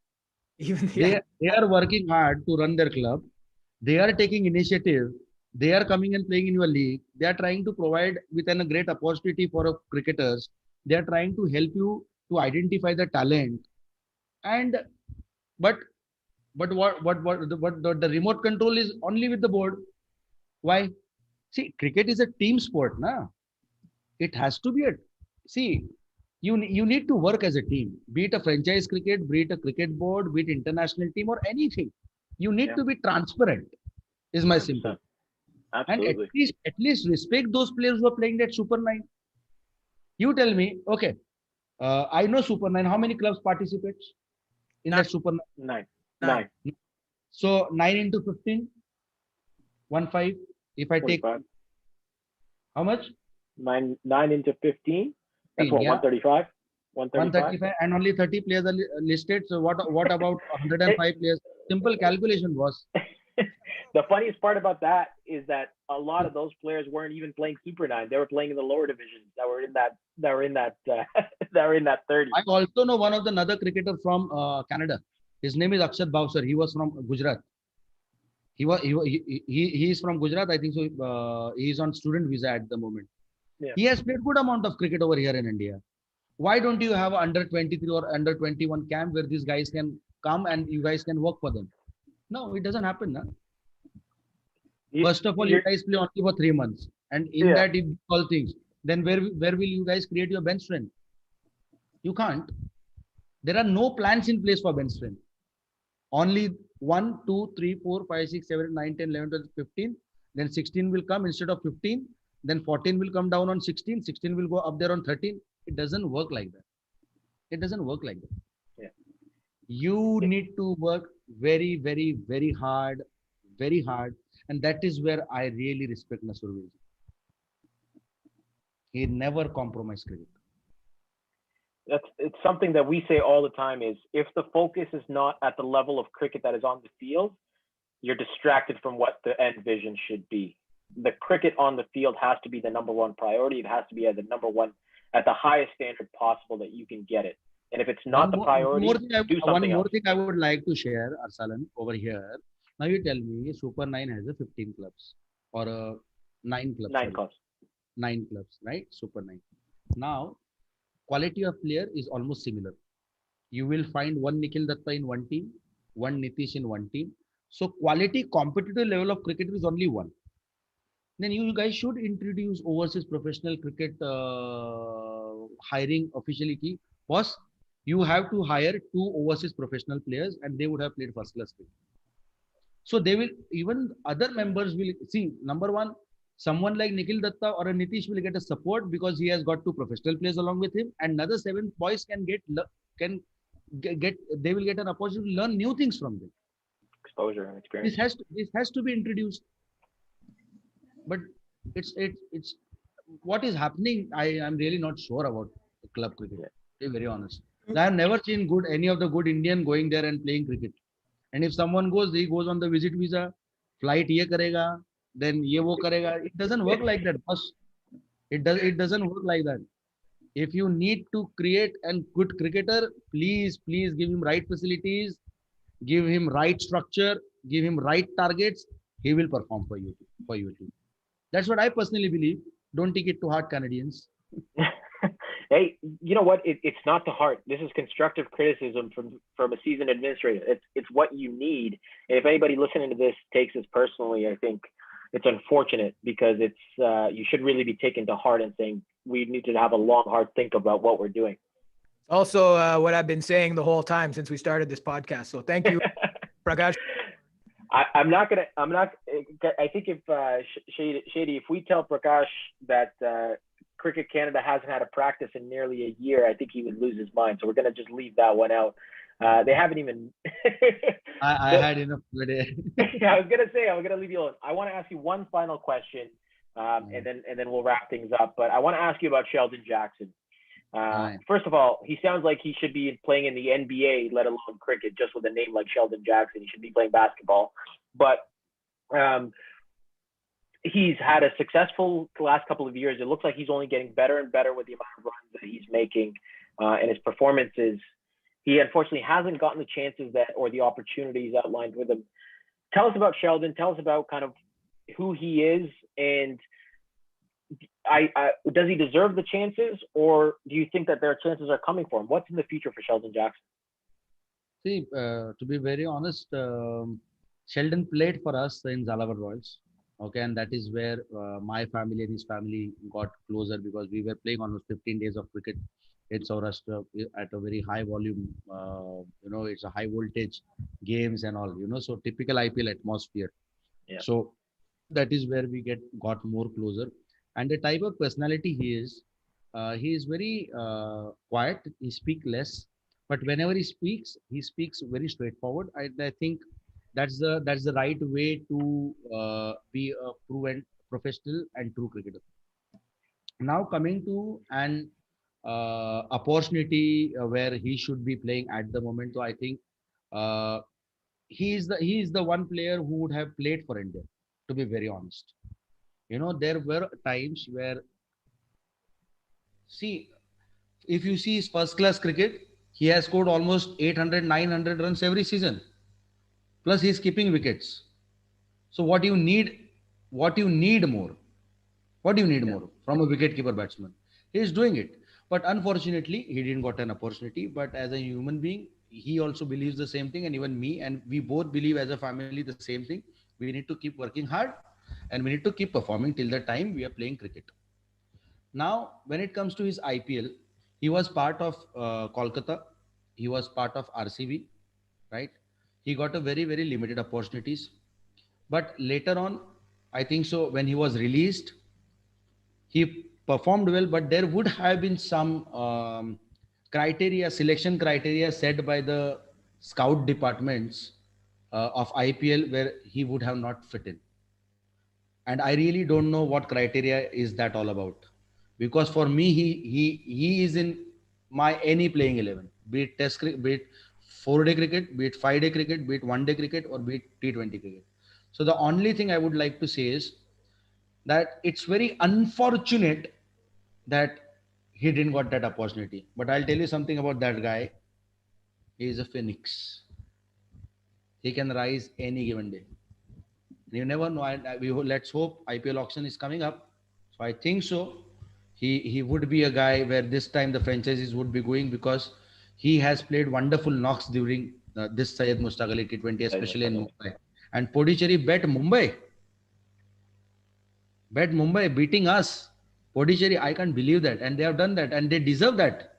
Even They are working hard to run their club. They are taking initiative. They are coming and playing in your league. They are trying to provide within a great opportunity for cricketers. They are trying to help you to identify the talent. And but the remote control is only with the board. Why? See, cricket is a team sport, na? It has to be a see. You need to work as a team. Be it a franchise cricket, be it a cricket board, be it international team or anything. You need to be transparent. Is my simple. 100%. And Absolutely. at least respect those players who are playing that Super 9. You tell me, okay, I know Super 9. How many clubs participates in that Super 9? 9. Nine. 9. So 9 into 15, 1 5. If I take 25. how much? 9 into 15. That's 15, what, yeah. 135? 135? 135 and only 30 players are listed. So what about It, 105 players? Simple calculation was. the funniest part about that is that a lot of those players weren't even playing Super 9. They were playing in the lower divisions that were in that 30. I also know one of the another cricketer from Canada. His name is Akshat Bhavsar. He was from Gujarat. He is from Gujarat. I think so. He is on student visa at the moment. Yeah. He has played good amount of cricket over here in India. Why don't you have under 23 or under 21 camp where these guys can come and you guys can work for them? No, it doesn't happen. Na? First of all, you guys play only for 3 months, and in that, if all things, then where will you guys create your bench strength? You can't. There are no plans in place for bench strength. Only 1, 2, 3, 4, 5, 6, 7, 9, 10, 11, 12, 15. Then 16 will come instead of 15. Then 14 will come down on 16. 16 will go up there on 13. It doesn't work like that. It doesn't work like that. Yeah. You need to work very, very, very hard. And that is where I really respect Nasurvej. He never compromised cricket. It's something that we say all the time is if the focus is not at the level of cricket that is on the field, you're distracted from what the end vision should be. The cricket on the field has to be the number one priority. It has to be at the number one, at the highest standard possible that you can get it. And if it's not the priority, do something else. One more thing I would like to share, Arsalan, over here. Now you tell me, Super 9 has a 15 clubs or 9 clubs. 9 clubs. 9 clubs, right? Super 9. Now, quality of player is almost similar. You will find one Nikhil Datta in one team, one Nitish in one team. So quality competitive level of cricket is only one. Then you guys should introduce overseas professional cricket hiring officially. Key. Boss, you have to hire 2 overseas professional players and they would have played first class cricket. So they will, even other members will see, number one, someone like Nikhil Datta or a Nitish will get a support because he has got 2 professional players along with him, and another 7 boys can get they will get an opportunity to learn new things from them. Exposure and experience. This has to be introduced. But it's what is happening. I am really not sure about club cricket. To be very honest, I have never seen any of the good Indian going there and playing cricket. And if someone goes, he goes on the visit visa, flight ye karega, then ye wo karega. It doesn't work like that, boss. It doesn't work like that. If you need to create a good cricketer, please give him right facilities, give him right structure, give him right targets. He will perform for you too. That's what I personally believe. Don't take it to heart, Canadians. Hey, you know what? It's not the heart. This is constructive criticism from a seasoned administrator. It's what you need. And if anybody listening to this takes this personally, I think it's unfortunate because you should really be taken to heart and saying we need to have a long, hard think about what we're doing. Also, what I've been saying the whole time since we started this podcast. So thank you, Prakash. I think if Shady, if we tell Prakash that Cricket Canada hasn't had a practice in nearly a year, I think he would lose his mind. So we're going to just leave that one out. They haven't even. I had enough today. I was going to say, I'm going to leave you alone. I want to ask you one final question, and then we'll wrap things up. But I want to ask you about Sheldon Jackson. First of all, he sounds like he should be playing in the NBA, let alone cricket, just with a name like Sheldon Jackson. He should be playing basketball. But he's had a successful last couple of years. It looks like he's only getting better and better with the amount of runs that he's making and his performances. He unfortunately hasn't gotten the chances or the opportunities outlined with him. Tell us about Sheldon. Tell us about kind of who he is, and does he deserve the chances, or do you think that their chances are coming for him? What's in the future for Sheldon Jackson? See, to be very honest, Sheldon played for us in Zalavar Royals. Okay, and that is where my family and his family got closer because we were playing almost 15 days of cricket in Saurashtra at a very high volume. It's a high voltage games and all. So typical IPL atmosphere. Yeah. So that is where we got more closer. And the type of personality he is very quiet. He speaks less, but whenever he speaks very straightforward. I think that's the right way to be a proven professional and true cricketer. Now coming to an opportunity where he should be playing at the moment, so I think uh, he is the one player who would have played for India. To be very honest, there were times where, see, if you see his first class cricket, he has scored almost 800, 900 runs every season. Plus he's keeping wickets. So what do you need more? What do you need more from a wicketkeeper batsman? He is doing it. But unfortunately, he didn't got an opportunity. But as a human being, he also believes the same thing, and even me, and we both believe as a family the same thing. We need to keep working hard, and we need to keep performing till the time we are playing cricket. Now, when it comes to his IPL, he was part of Kolkata. He was part of RCB, right? He got a very, very limited opportunities. But later on, I think so, when he was released, he performed well, but there would have been some selection criteria set by the scout departments of IPL where he would have not fit in. And I really don't know what criteria is that all about. Because for me, he is in my any playing 11, be it test cricket, be it 4-day cricket, be it 5-day cricket, be it 1-day cricket, or be it T20 cricket. So the only thing I would like to say is that it's very unfortunate that he didn't got that opportunity. But I'll tell you something about that guy. He is a phoenix. He can rise any given day. You never know. Let's hope IPL auction is coming up. So I think so. He would be a guy where this time the franchises would be going because he has played wonderful knocks during this Syed Mushtaq Ali T20, especially in Mumbai. And Pondicherry bet Mumbai beating us. Pondicherry, I can't believe that. And they have done that. And they deserve that.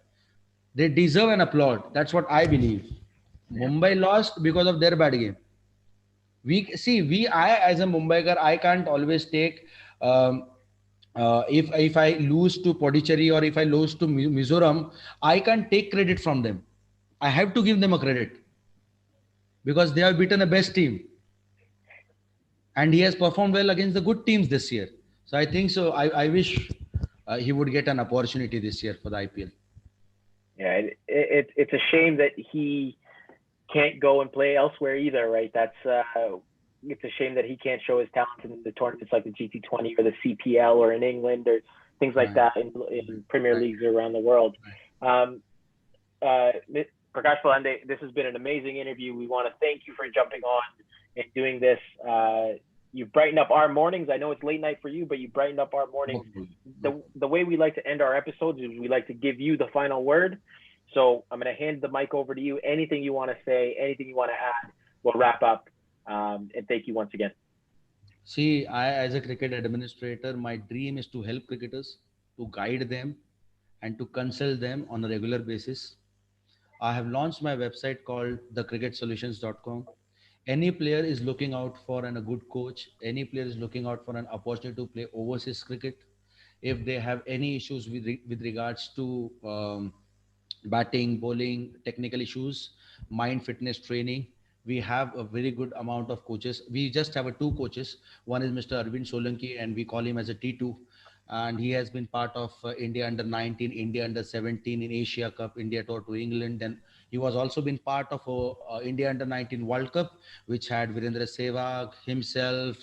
They deserve an applaud. That's what I believe. Yeah. Mumbai lost because of their bad game. I as a Mumbaiker, I can't always take, if I lose to Pondicherry or if I lose to Mizoram, I can't take credit from them. I have to give them a credit because they have beaten the best team. And he has performed well against the good teams this year. So I think so. I wish he would get an opportunity this year for the IPL. Yeah, it's a shame that can't go and play elsewhere either, right? That's it's a shame that he can't show his talent in the tournaments like the GT20 or the CPL or in England or things like Right. that in Premier Right. Leagues around the world. Right. Prakash Palande, this has been an amazing interview. We want to thank you for jumping on and doing this. You brighten up our mornings. I know it's late night for you, but you brighten up our mornings. The way we like to end our episodes is we like to give you the final word. So I'm going to hand the mic over to you. Anything you want to say, anything you want to add, we'll wrap up. And thank you once again. See, as a cricket administrator, my dream is to help cricketers, to guide them, and to consult them on a regular basis. I have launched my website called thecricketsolutions.com. Any player is looking out for a good coach. Any player is looking out for an opportunity to play overseas cricket. If they have any issues with regards to batting, bowling, technical issues, mind fitness training, we have a very good amount of coaches. We just have two coaches. One is Mr. Arvind Solanki, and we call him as a T2. And he has been part of India under 19, India under 17 in Asia Cup, India tour to England. Then he was also been part of India under 19 World Cup, which had Virendra Sehwag himself,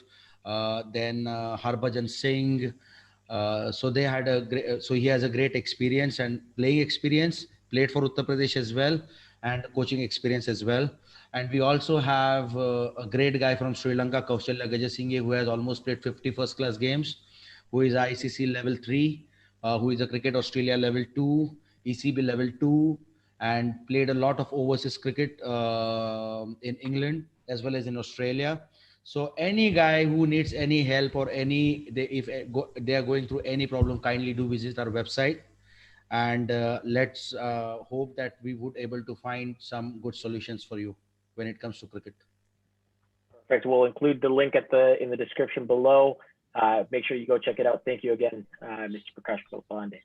then Harbhajan Singh. So they had a great, so he has a great experience and playing experience, played for Uttar Pradesh as well, and coaching experience as well. And we also have a great guy from Sri Lanka, Kaushalya Gajasinghe, who has almost played 50 first class games, who is ICC level 3, who is a Cricket Australia level 2, ECB level 2, and played a lot of overseas cricket in England as well as in Australia. So any guy who needs any help or if they are going through any problem, kindly do visit our website, and let's hope that we would able to find some good solutions for you when it comes to cricket. Perfect. We'll include the link in the description below. Make sure you go check it out. Thank you again, Mr. Prakash Palande.